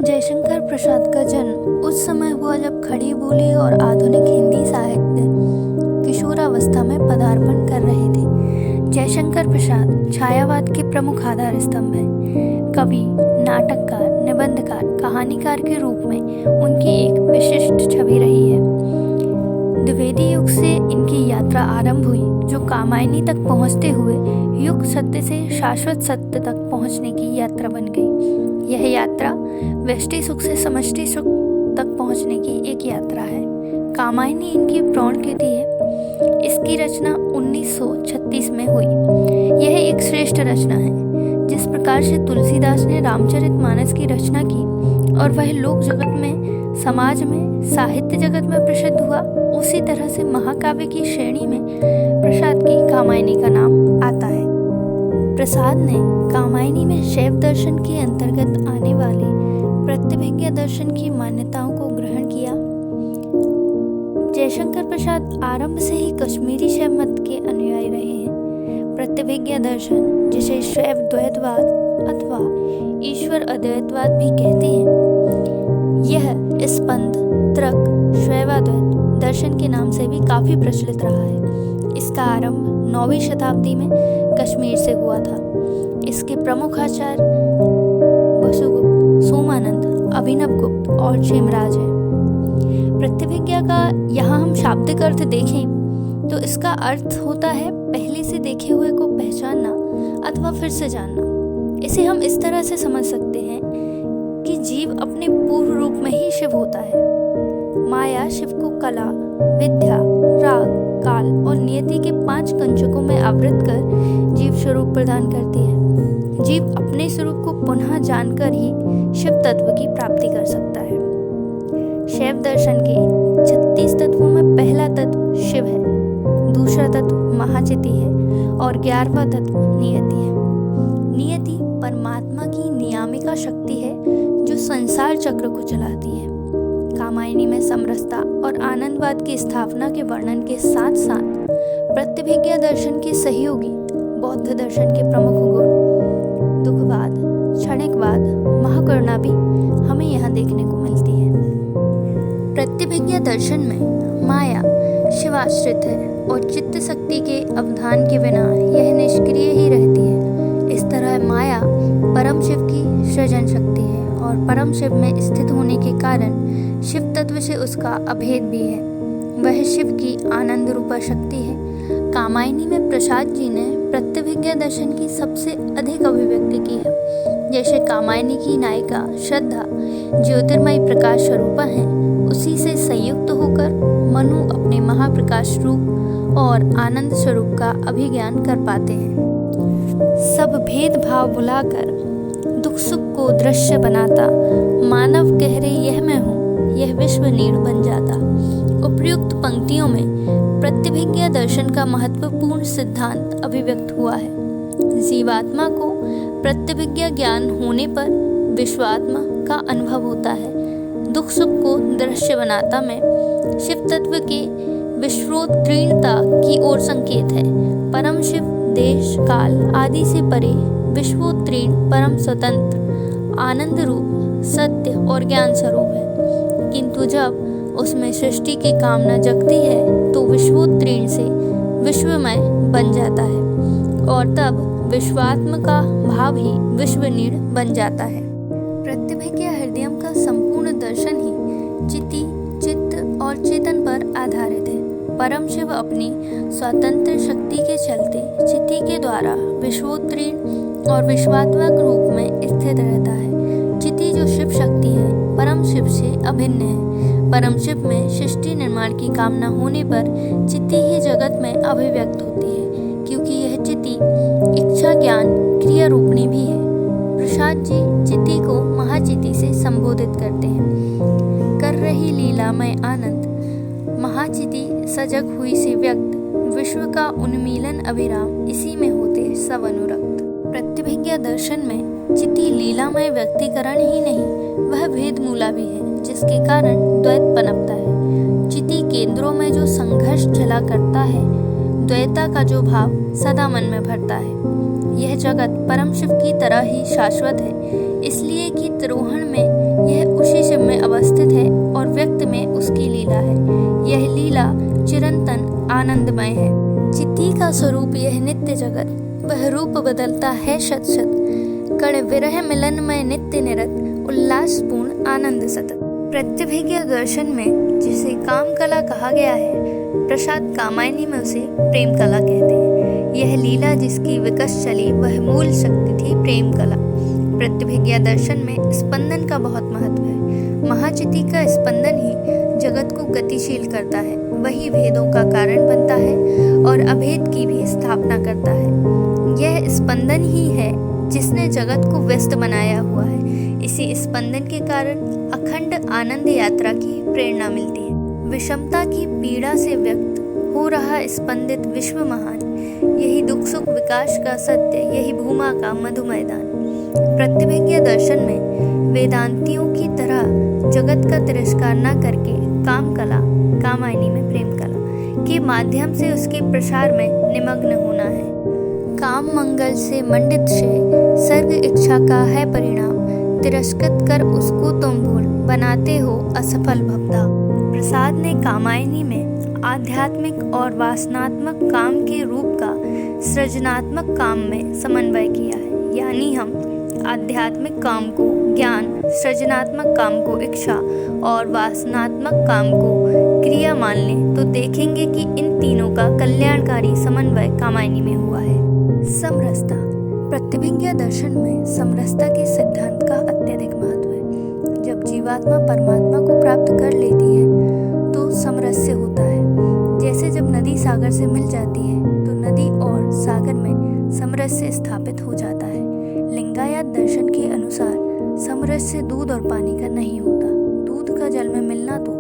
जयशंकर प्रसाद का जन्म उस समय हुआ जब खड़ी बोली और आधुनिक हिंदी साहित्य किशोरावस्था में पदार्पण कर रहे थे। जयशंकर प्रसाद छायावाद के प्रमुख आधार स्तंभ हैं। कवि, नाटककार, निबंधकार, कहानीकार के रूप में उनकी एक विशिष्ट छवि रही है। द्विवेदी युग से इनकी यात्रा आरंभ हुई, जो कामायनी तक पहुंचते हुए युग सत्य से शाश्वत सत्य तक पहुंचने की यात्रा बन गई। यह यात्रा व्यष्टि सुख से समष्टि सुख तक पहुंचने की एक यात्रा है। कामायनी इनकी प्रौढ़ कृति है। इसकी रचना 1936 में हुई। यह एक श्रेष्ठ रचना है। जिस प्रकार से तुलसीदास ने रामचरितमानस की रचना की और वह लोक जगत में, समाज में, साहित्य जगत में प्रसिद्ध हुआ, उसी तरह से महाकाव्य की श्रेणी में प्रसाद की कामायनी का नाम आता है। प्रसाद ने कामायनी में शैव दर्शन के अंतर्गत आने वाले प्रत्यभिज्ञा दर्शन की मान्यताओं को ग्रहण किया। जयशंकर प्रसाद आरंभ से ही कश्मीरी शैव मत के अनुयायी रहे हैं। प्रत्यभिज्ञा दर्शन, जिसे शैव द्वैतवाद अथवा ईश्वर अद्वैतवाद भी कहते हैं, यह स्पंद, त्रक, शैवाद्वैत दर्शन के नाम से भी काफी प्रचलित रहा है। इसका आरंभ 9वीं शताब्दी में कश्मीर से हुआ था। इसके प्रमुख आचार्य वसुगुप्त, सोमानंद, अभिनवगुप्त और क्षेमराज हैं। प्रत्यभिज्ञा का यहाँ हम शाब्दिक अर्थ देखें तो इसका अर्थ होता है पहले से देखे हुए को पहचानना अथवा फिर से जानना। इसे हम इस तरह से समझ सकते हैं कि जीव अपने पूर्व रूप में ही शिव होता है। माया शिव को कला, विद्या, राग, काल और नियति के 5 कंचकों में आवृत कर जीव स्वरूप प्रदान करती है। जीव अपने स्वरूप को पुनः जानकर ही शिव तत्व की प्राप्ति कर सकता है। शैव दर्शन के 36 तत्वों में पहला तत्व शिव है, दूसरा तत्व महाचिति है और 11वां तत्व नियति है। नियति परमात्मा की नियामिका शक्ति है जो संसार चक्र को चलाती है। कामायनी में समरसता और आनंदवाद की स्थापना के वर्णन के साथ साथ प्रत्यभिज्ञा दर्शन के सहयोगी बौद्ध दर्शन के प्रमुख गुण दुखवाद, क्षणिकवाद, महाकरुणा भी हमें यहाँ देखने को मिलती है। प्रत्यभिज्ञा दर्शन में माया शिवाश्रित है और चित्त शक्ति के अवधान के बिना यह निष्क्रिय ही रहती है। इस तरह माया परम शिव की सृजन शक्ति है और परम शिव में स्थित होने के कारण शिव तत्व से उसका अभेद भी है। वह शिव की आनंद रूपा शक्ति है। कामायनी में प्रसाद जी ने प्रत्यभिज्ञा दर्शन की सबसे अधिक अभिव्यक्ति की है। जैसे कामायनी की नायिका श्रद्धा ज्योतिर्मयी प्रकाश स्वरूपा है, उसी से संयुक्त होकर मनु अपने महाप्रकाश रूप और आनंद स्वरूप का अभिज्ञान कर पाते हैं। सब भेदभाव भुलाकर दुख सुख को दृश्य बनाता, मानव कह रहे यह मैं हूँ, यह विश्व नीड़ बन जाता। उपर्युक्त पंक्तियों में प्रत्यभिज्ञा दर्शन का महत्वपूर्ण सिद्धांत अभिव्यक्त हुआ है। जीवात्मा को प्रत्यभिज्ञा ज्ञान होने पर विश्वात्मा का अनुभव होता है। दुख सुख को दृश्य बनाता में शिव तत्व के विश्वोत्तीर्णता की ओर संकेत है। परम शिव देश काल आदि से परे विश्वोत्तीर्ण परम स्वतंत्र आनंद रूप सत्य और ज्ञान स्वरूप है। किंतु जब उसमें सृष्टि की कामना जगती है तो विश्वोत्तीर्ण से विश्वमय बन जाता है और तब विश्वात्म का भाव ही विश्वनीड़ बन जाता है। प्रत्यभिज्ञा हृदयम का संपूर्ण दर्शन ही चिति, चित्त और चेतन पर आधारित है। परम शिव अपनी स्वतंत्र शक्ति के चलते चिति के द्वारा विश्वोत्तीर्ण और विश्वात्मक रूप में स्थित रहता है। चिति जो शिव शक्ति है, परम शिव से अभिन्न है। परम शिव में सृष्टि निर्माण की कामना होने पर चिति ही जगत में अभिव्यक्त होती है, क्योंकि यह चिति इच्छा ज्ञान क्रिया रूपणी भी है। प्रसाद जी चिति को महाचिति से संबोधित करते हैं। कर रही लीलामय आनंद महाचिति सजग हुई से व्यक्त, विश्व का उन्मीलन अभिराम, इसी में होते सब अनुरक्त। प्रत्यभिज्ञा दर्शन में चिति लीलामय व्यक्तिकरण ही नहीं, वह भेद मूला भी है, जिसके कारण द्वैत पनपता है। चिति केंद्रों में जो संघर्ष चला करता है, द्वैता का जो भाव सदा मन में भरता है। यह जगत परम शिव की तरह ही शाश्वत है, इसलिए कि तिरोहण में यह में अवस्थित है और व्यक्त में उसकी लीला है। यह लीला चिरंतन आनंदमय है। चित्ती का स्वरूप यह नित्य जगत, वह रूप बदलता है शत शत। कण विरह मिलन में नित्य निरत, उल्लासपूर्ण आनंद सतत। प्रत्यभिज्ञा दर्शन में जिसे काम कला कहा गया है, प्रसाद कामायनी में उसे प्रेम कला कहते हैं। यह लीला जिसकी विकस चली वह मूल शक्ति थी प्रेम कला। प्रत्यभिज्ञा दर्शन में स्पंदन का बहुत महत्व है। महाचिति का स्पंदन ही जगत को गतिशील करता है, वही भेदों का कारण बनता है और अभेद की भी स्थापना करता है। यह स्पंदन ही है जिसने जगत को व्यस्त बनाया हुआ है। इसी स्पंदन के कारण अखंड आनंद यात्रा की प्रेरणा मिलती है। विषमता की पीड़ा से व्यक्त हो रहा स्पंदित विश्व महान, यही दुख सुख विकास का सत्य, यही भूमा का मधु मैदान। प्रत्यभिज्ञा दर्शन में वेदांतियों की तरह जगत का तिरस्कार न करके काम कला, कामायनी में प्रेम कला के माध्यम से उसके प्रसार में निमग्न होना है। काम मंगल से मंडित से सर्ग इच्छा का है परिणाम, तिरस्कृत कर उसको तुम भूल, बनाते हो असफल भवता। प्रसाद ने कामायनी में आध्यात्मिक और वासनात्मक काम के रूप का सृजनात्मक काम में समन्वय किया है। यानी हम आध्यात्मिक काम को ज्ञान, सृजनात्मक काम को इच्छा और वासनात्मक काम को क्रिया मान लें तो देखेंगे कि इन तीनों का कल्याणकारी समन्वय कामायनी में हुआ है। समरसता। प्रत्यभिज्ञा दर्शन में समरसता के सिद्धांत का अत्यधिक महत्व है। जब जीवात्मा परमात्मा को प्राप्त कर लेती है तो समरस्य होता है। जैसे जब नदी सागर से मिल जाती है तो नदी और सागर में समरस्य स्थापित हो जाता है। लिंगायत दर्शन के अनुसार समरस्य दूध और पानी का नहीं होता। दूध का जल में मिलना तो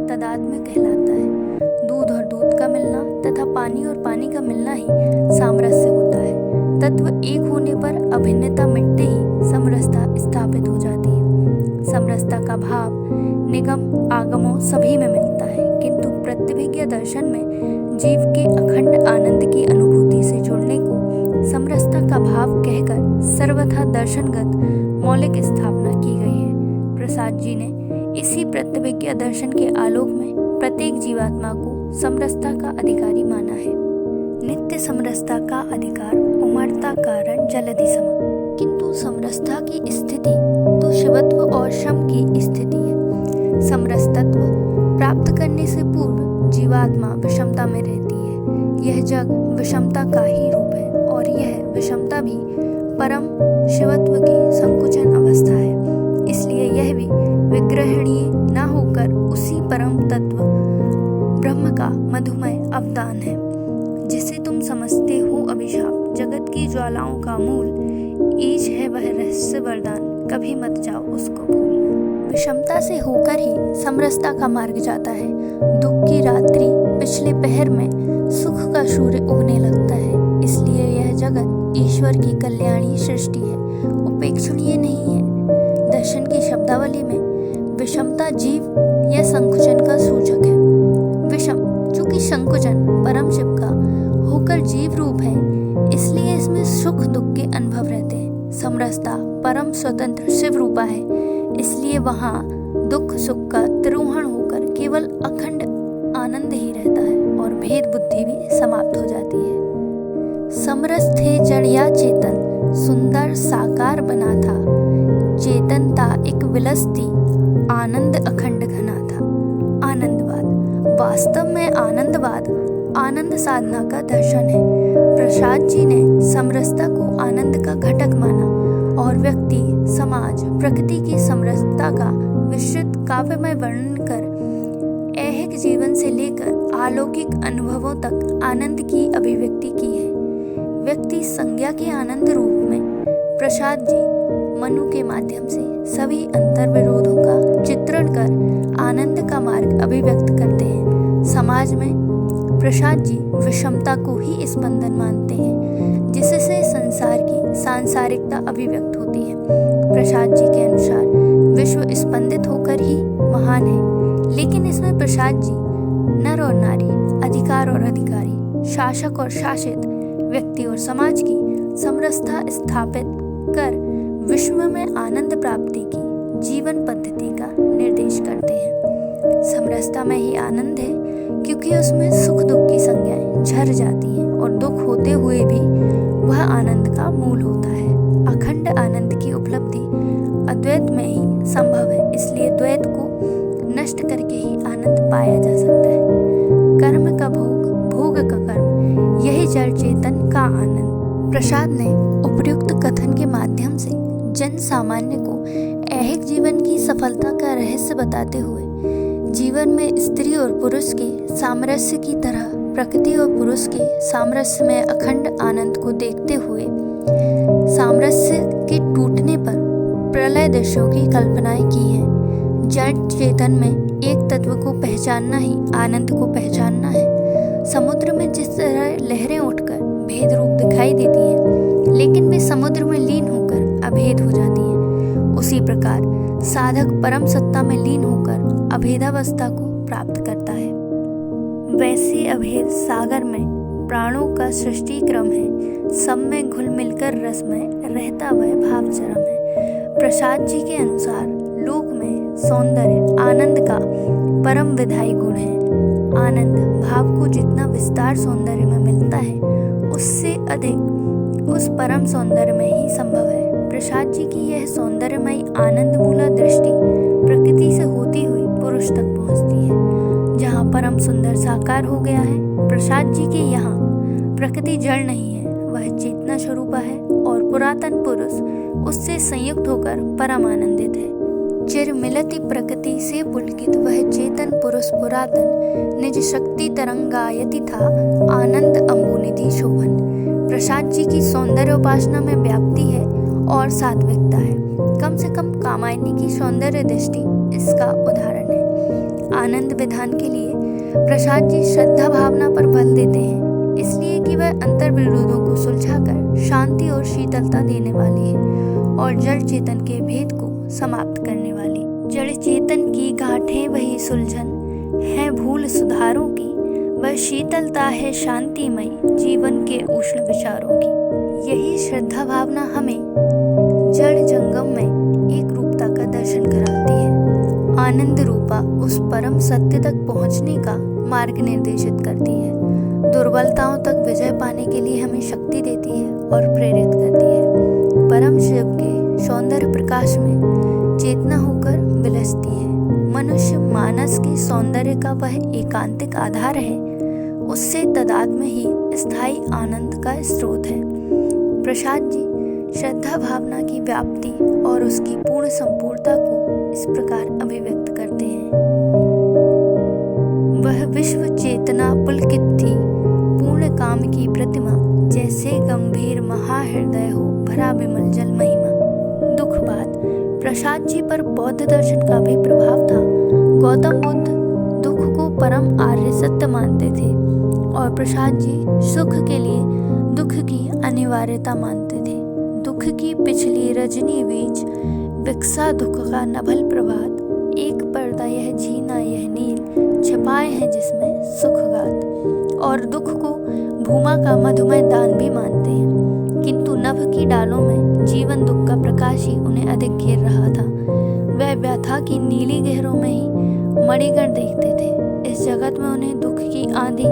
तदात्म्य कहलाता है। दूध और दूध का मिलना तथा पानी और पानी का मिलना ही सामरस्य होता है। तत्व एक होने पर अभिन्नता मिटते ही समरसता स्थापित हो जाती है। समरसता का भाव निगम आगमों सभी में मिलता है, किंतु प्रत्यभिज्ञा दर्शन में जीव के अखंड आनंद की अनुभूति से जुड़ने को समरसता का भाव कहकर सर्वथा दर्शनगत मौलिक स्थापना की गई है। प्रसाद जी ने इसी प्रत्यभिज्ञा दर्शन के आलोक में प्रत्येक जीवात्मा को समरसता का अधिकारी माना है। नित्य समरसता का अधिकार उमड़ता कारण जलधि सम, किंतु समरसता की स्थिति तो शिवत्व और शम की स्थिति है। समरसतत्व प्राप्त करने से पूर्व जीवात्मा विषमता में रहती है। यह जग विषमता का ही रूप है और यह विषमता भी परम शिवत्व की संकुचन अवस्था है। इसलिए यह भी विग्रहणीय न होकर उसी परम तत्व ब्रह्म का मधुमय अवदान है, जिसे तुम समझते हो अभिशाप, जगत की ज्वालाओं का मूल। ईश है वह रहस्य वरदान, कभी मत जाओ उसको भूल। विषमता से होकर ही समरसता का मार्ग जाता है। दुख की रात्रि पिछले पहर में सुख का सूर्य उगने लगता है। इसलिए यह जगत ईश्वर की कल्याणी सृष्टि है, उपेक्षणीय नहीं है। दर्शन की शब्दावली में विषमता जीव या संकुचन का सूचक है। विषम चूंकि संकुचन परम शिव का होकर जीव रूप है, इसलिए इसमें सुख दुख के अनुभव रहते हैं। समरसता परम स्वतंत्र शिव रूपा है, इसलिए वहाँ दुख सुख का तिरोहण होकर केवल अखंड आनंद ही रहता है और भेद बुद्धि भी समाप्त हो जाती है। समरस थे जड़ या चेतन, सुंदर साकार बना था। चेतनता एक विलसती, आनंद अखंड घना था। आनंदवाद। वास्तव में आनंदवाद आनंद साधना का दर्शन है। प्रसाद जी ने समरसता को आनंद का घटक माना और व्यक्ति, समाज, प्रकृति की समरसता का विस्तृत काव्यमय वर्णन कर ऐहिक जीवन से लेकर अलौकिक अनुभवों तक आनंद की अभिव्यक्ति की है। व्यक्ति संज्ञा के आनंद रूप में प्रसाद जी मनु के माध्यम से सभी अंतर विरोधों का चित्रण कर आनंद का मार्ग अभिव्यक्त करते हैं। समाज में प्रसाद जी विषमता को ही स्पंदन मानते हैं, जिससे संसार की सांसारिकता अभिव्यक्त होती है। प्रसाद जी के अनुसार विश्व स्पंदित होकर ही महान है, लेकिन इसमें प्रसाद जी नर और नारी, अधिकार और अधिकारी, शासक और शासित, व्यक्ति और समाज की समरसता स्थापित कर विश्व में आनंद प्राप्ति की जीवन पद्धति का निर्देश करते हैं। समरसता में ही आनंद है, क्योंकि उसमें सुख दुख की संज्ञाएं झर जाती हैं और दुख होते हुए भी वह आनंद का मूल होता है। अखंड आनंद की उपलब्धि अद्वैत में ही संभव है, इसलिए द्वैत को नष्ट करके ही आनंद पाया जा सकता है। कर्म का भोग, भोग का कर्म, यही जड़ चेतन का आनंद। प्रसाद ने उपर्युक्त कथन के माध्यम से जन सामान्य को ऐहिक जीवन की सफलता का रहस्य बताते हुए जीवन में स्त्री और पुरुष के सामरस्य की तरह प्रकृति और पुरुष के सामरस्य में अखंड आनंद को देखते हुए सामरस्य के टूटने पर प्रलय दृश्यों की कल्पनाएं की हैं। जड़ चेतन में एक तत्व को पहचानना ही आनंद को पहचानना है। समुद्र में जिस तरह लहरें उठकर भेद रूप दिखाई देती हैं, लेकिन वे समुद्र में लीन होकर अभेद हो जाती हैं, उसी प्रकार साधक परम सत्ता में लीन होकर अभेदावस्था को प्राप्त करता है। वैसे अभेद सागर में प्राणों का सृष्टि क्रम है, सब में घुल मिलकर रस में रहता वह भाव चरम है। प्रसाद जी के अनुसार लोक में सौंदर्य आनंद का परम विधायी गुण है। आनंद भाव को जितना विस्तार सौंदर्य में मिलता है, उससे अधिक उस परम सौंदर्य में ही संभव है। प्रसाद जी की यह सौंदर्यमयी आनंद मूला दृष्टि प्रकृति से होती हुई पुरुष तक पहुंचती है, जहाँ परम सुंदर साकार हो गया है। प्रसाद जी के यहाँ प्रकृति जड़ नहीं है, वह चेतना स्वरूपा है और पुरातन पुरुष उससे संयुक्त होकर परम आनंदित है। चिर मिलति प्रकृति से पुलकित वह चेतन पुरुष पुरातन निज शक्ति तरंगायति था आनंद अम्बुनिधि शोभन। प्रसाद जी की सौंदर्य उपासना में व्याप्ति है और सात्विकता है। कम से कम कामायनी की सौंदर्य दृष्टि इसका उदाहरण है। आनंद विधान के लिए प्रसाद जी श्रद्धा भावना पर बल देते हैं, इसलिए कि वह अंतर विरोधों को सुलझाकर शांति और शीतलता देने वाली है और जड़ चेतन के भेद को समाप्त करने वाली। जड़ चेतन की गांठें वही सुलझन है भूल सुधारों की, वह शीतलता है शांतिमयी जीवन के उष्ण विचारों की। यही श्रद्धा भावना हमें जड़ जंगम में एक रूपता का दर्शन कराती है। आनंद रूपा उस परम सत्य तक पहुंचने का मार्ग निर्देशित करती है। दुर्बलताओं तक विजय पाने के लिए हमें शक्ति देती है और प्रेरित करती है। परम शिव के सौंदर्य प्रकाश में चेतना होकर विलसती है। मनुष्य मानस के सौंदर्य का वह एकांतिक आधार है, उससे तदात्म ही स्थायी आनंद का स्रोत है। प्रसाद जी श्रद्धा भावना की व्याप्ति और उसकी पूर्ण संपूर्णता को इस प्रकार अभिव्यक्त करते हैं। वह विश्व चेतना पुलकित थी पूर्ण काम की प्रतिमा, जैसे गंभीर महाहृदय हो भरा विमल जल महिमा। दुख बात प्रसाद जी पर बौद्ध दर्शन का भी प्रभाव था। गौतम बुद्ध दुख को परम आर्य सत्य मानते थे और प्रसाद जी सुख के लिए दुख की अनिवार्यता मानते थे। दुख की पिछली रजनी बीच विकसा दुख का नभल प्रभात, एक पर्दा यह झीना यह नील छिपाए हैं जिसमें सुख गात। और दुख को भूमा का मधुमय दान भी मानते हैं, किंतु नभ की डालों में जीवन दुख का प्रकाश ही उन्हें अधिक घेर रहा था। वह व्यथा की नीली गहरों में ही मणिगण देखते थे। इस जगत में उन्हें दुख की आंधी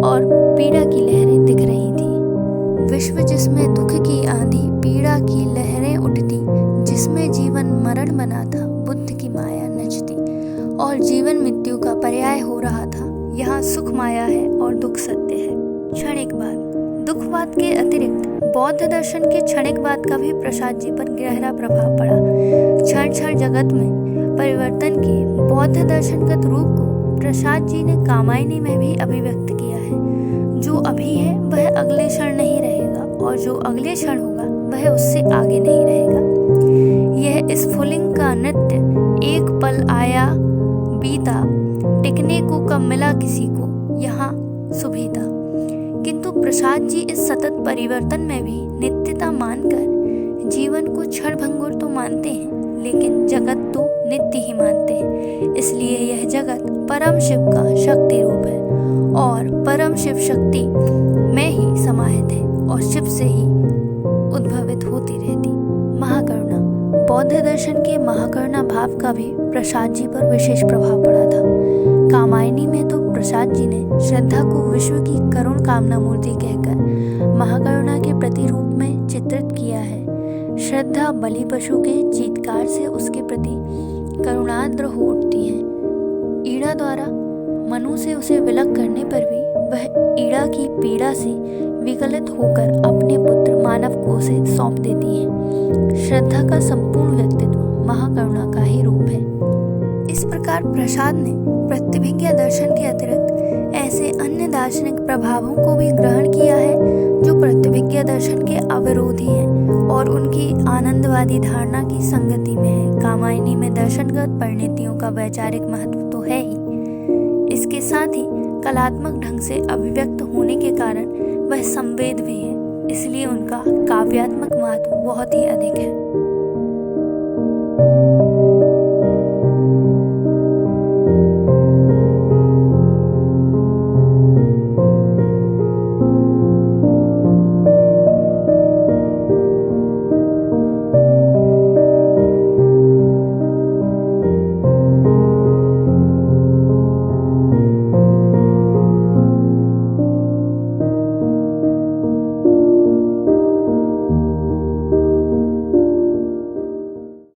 और पीड़ा की लहरें दिख रही थी। विश्व जिसमें दुख की आंधी पीड़ा की लहरें उठती, जिसमें जीवन मरण बना था बुद्ध की माया नचती और जीवन मृत्यु का पर्याय हो रहा था। यहाँ सुख माया है और दुख सत्य है। क्षणिकवाद दुखवाद के अतिरिक्त बौद्ध दर्शन के क्षणिकवाद का भी प्रसाद जी पर गहरा प्रभाव पड़ा। क्षण क्षण जगत में परिवर्तन के बौद्ध दर्शनगत रूप को प्रसाद जी ने कामायनी में भी अभिव्यक्त किया है। जो अभी है वह अगले क्षण नहीं रहेगा और जो अगले क्षण होगा वह उससे आगे नहीं रहेगा। यह स्फुलिंग का नृत्य एक पल आया बीता, टिकने को कब मिला किसी को यहाँ सुभीता। किंतु प्रसाद जी इस सतत परिवर्तन में भी नित्यता मानकर जीवन को क्षण भंगुर तो मानते हैं, लेकिन जगत तो नित्य ही मानते हैं। इसलिए यह जगत परम शिव का शक्ति रूप है और परम शिव शक्ति में ही समाहित है और शिव से ही उद्भवित होती रहती। महाकरुणा बौद्ध दर्शन के महाकरुणा भाव का भी प्रसाद जी पर विशेष प्रभाव पड़ा था। कामायनी में तो प्रसाद जी ने श्रद्धा को विश्व की करुण कामना मूर्ति कहकर महाकरुणा के प्रतिरूप में चित्रित किया है। श्रद्धा बलि पशु के चीत्कार से उसके प्रति करुणाद्र हो उठती है। ईड़ा द्वारा मनु से उसे विलग करने पर भी वह ईड़ा की पीड़ा से विकलित होकर अपने पुत्र मानव को उसे सौंप देती है। श्रद्धा का संपूर्ण व्यक्तित्व महाकरुणा का ही रूप है। इस प्रकार प्रसाद ने प्रतिभिज्ञा दर्शन के अतिरिक्त ऐसे अन्य दार्शनिक प्रभावों को भी ग्रहण किया है जो प्रतिभिज्ञा दर्शन के अविरोधी हैं और उनकी आनंदवादी धारणा की संगति में है। कामायनी में दर्शनगत परिणतियों का वैचारिक महत्व तो है ही, इसके साथ ही कलात्मक ढंग से अभिव्यक्त होने के कारण वह संवेद भी है, इसलिए उनका काव्यात्मक महत्व बहुत ही अधिक है।